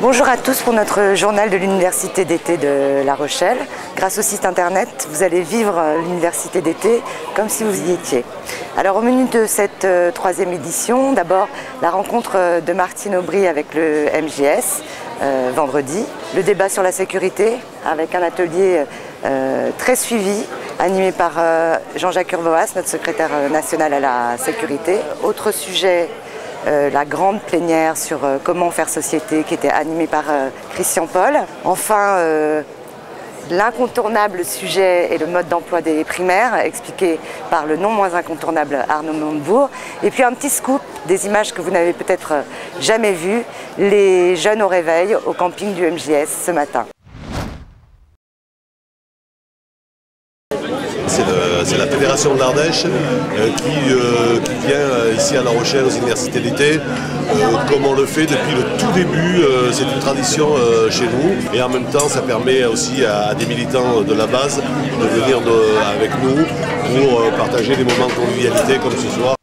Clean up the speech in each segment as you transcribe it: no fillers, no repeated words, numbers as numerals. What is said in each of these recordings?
Bonjour à tous pour notre journal de l'Université d'été de La Rochelle. Grâce au site internet, vous allez vivre l'Université d'été comme si vous y étiez. Alors au menu de cette troisième édition, d'abord la rencontre de Martine Aubry avec le MJS vendredi, le débat sur la sécurité avec un atelier très suivi animé par Jean-Jacques Urvoas, notre secrétaire national à la sécurité. Autre sujet, la grande plénière sur comment faire société qui était animée par Christian Paul. Enfin, l'incontournable sujet et le mode d'emploi des primaires, expliqué par le non moins incontournable Arnaud Montebourg. Et puis un petit scoop, des images que vous n'avez peut-être jamais vues, les jeunes au réveil au camping du MJS ce matin. C'est la Fédération de l'Ardèche qui vient ici à La Rochelle aux universités d'été. Comme on le fait depuis le tout début, c'est une tradition chez nous. Et en même temps, ça permet aussi à des militants de la base de venir avec nous pour partager des moments de convivialité comme ce soir.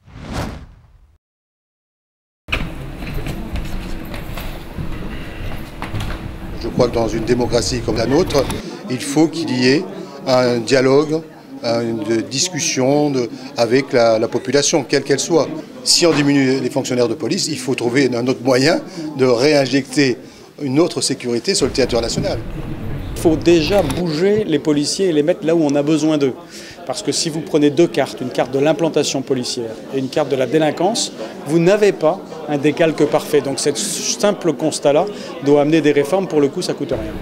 Je crois que dans une démocratie comme la nôtre, il faut qu'il y ait un dialogue, une discussion avec la population, quelle qu'elle soit. Si on diminue les fonctionnaires de police, il faut trouver un autre moyen de réinjecter une autre sécurité sur le territoire national. Il faut déjà bouger les policiers et les mettre là où on a besoin d'eux. Parce que si vous prenez deux cartes, une carte de l'implantation policière et une carte de la délinquance, vous n'avez pas un décalque parfait. Donc ce simple constat-là doit amener des réformes. Pour le coup, ça ne coûte rien.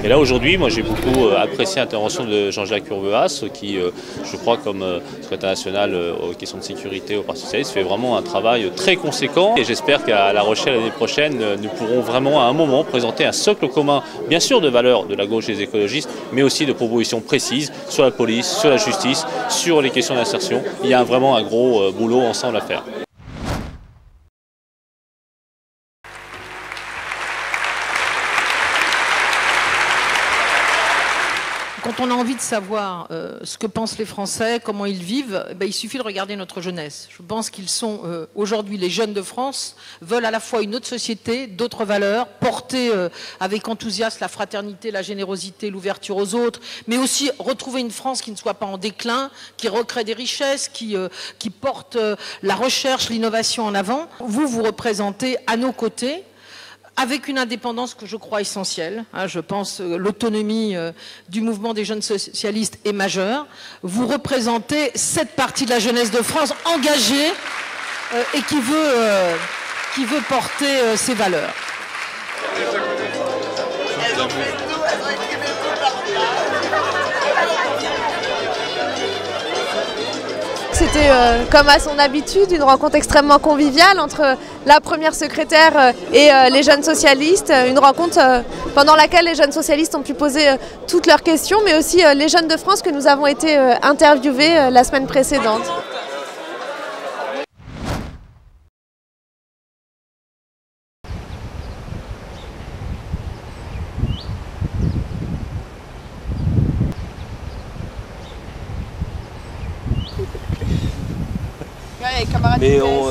Et là aujourd'hui, moi j'ai beaucoup apprécié l'intervention de Jean-Jacques Urvoas qui, je crois comme secrétaire national aux questions de sécurité au Parti socialiste, fait vraiment un travail très conséquent. Et j'espère qu'à La Rochelle l'année prochaine, nous pourrons vraiment à un moment présenter un socle commun, bien sûr de valeurs de la gauche et des écologistes, mais aussi de propositions précises sur la police, sur la justice, sur les questions d'insertion. Il y a vraiment un gros boulot ensemble à faire. Quand on a envie de savoir ce que pensent les Français, comment ils vivent, il suffit de regarder notre jeunesse. Je pense qu'ils sont aujourd'hui, les jeunes de France, veulent à la fois une autre société, d'autres valeurs, porter avec enthousiasme la fraternité, la générosité, l'ouverture aux autres, mais aussi retrouver une France qui ne soit pas en déclin, qui recrée des richesses, qui porte la recherche, l'innovation en avant. Vous représentez à nos côtés, avec une indépendance que je crois essentielle. Je pense que l'autonomie du mouvement des jeunes socialistes est majeure. Vous représentez cette partie de la jeunesse de France engagée et qui veut porter ses valeurs. C'était, comme à son habitude, une rencontre extrêmement conviviale entre la première secrétaire et les jeunes socialistes. Une rencontre pendant laquelle les jeunes socialistes ont pu poser toutes leurs questions, mais aussi les jeunes de France que nous avons été interviewés la semaine précédente. Mais on...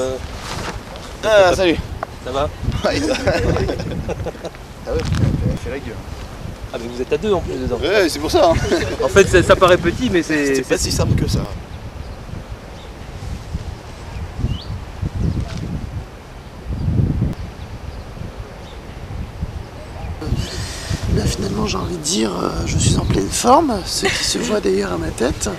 Ah, salut. Ça va? Ouais. Ah ouais, c'est régulier. Ah mais vous êtes à deux en plus dedans. Ouais, c'est pour ça. Hein. En fait, ça paraît petit, mais c'est pas si simple que ça. Là, finalement, j'ai envie de dire, je suis en pleine forme, ce qui se voit d'ailleurs à ma tête.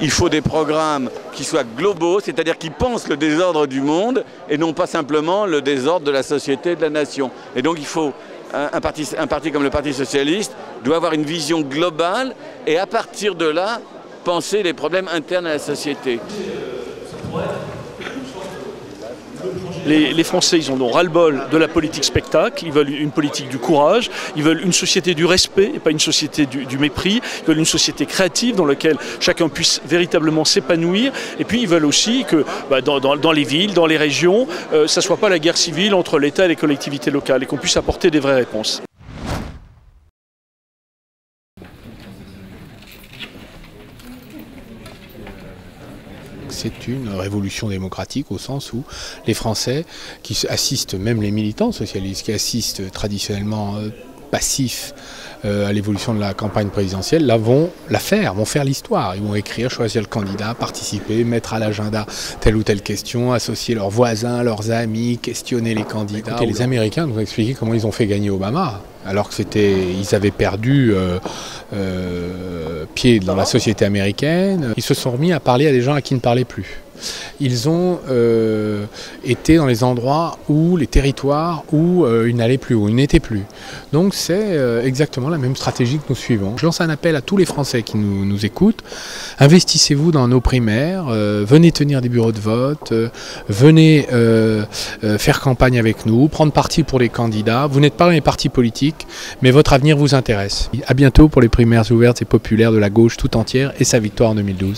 Il faut des programmes qui soient globaux, c'est-à-dire qui pensent le désordre du monde et non pas simplement le désordre de la société et de la nation. Et donc il faut, un parti comme le Parti socialiste doit avoir une vision globale et à partir de là, penser les problèmes internes à la société. Les Français, ils en ont ras-le-bol de la politique spectacle, ils veulent une politique du courage, ils veulent une société du respect et pas une société du mépris, ils veulent une société créative dans laquelle chacun puisse véritablement s'épanouir et puis ils veulent aussi que dans les villes, dans les régions, ça ne soit pas la guerre civile entre l'État et les collectivités locales et qu'on puisse apporter des vraies réponses. c'est une révolution démocratique au sens où les Français qui assistent, même les militants socialistes qui assistent traditionnellement passifs à l'évolution de la campagne présidentielle, là vont faire l'histoire. Ils vont écrire, choisir le candidat, participer, mettre à l'agenda telle ou telle question, associer leurs voisins, leurs amis, questionner les candidats. Écoutez, les Américains nous ont expliqué comment ils ont fait gagner Obama, alors qu'ils avaient perdu pied dans la société américaine. Ils se sont remis à parler à des gens à qui ne parlaient plus. Ils ont été dans les endroits où, les territoires où ils n'allaient plus, où ils n'étaient plus. Donc c'est exactement la même stratégie que nous suivons. Je lance un appel à tous les Français qui nous écoutent. Investissez-vous dans nos primaires, venez tenir des bureaux de vote, venez faire campagne avec nous, prendre parti pour les candidats. Vous n'êtes pas dans les partis politiques, mais votre avenir vous intéresse. À bientôt pour les primaires ouvertes et populaires de la gauche tout entière et sa victoire en 2012.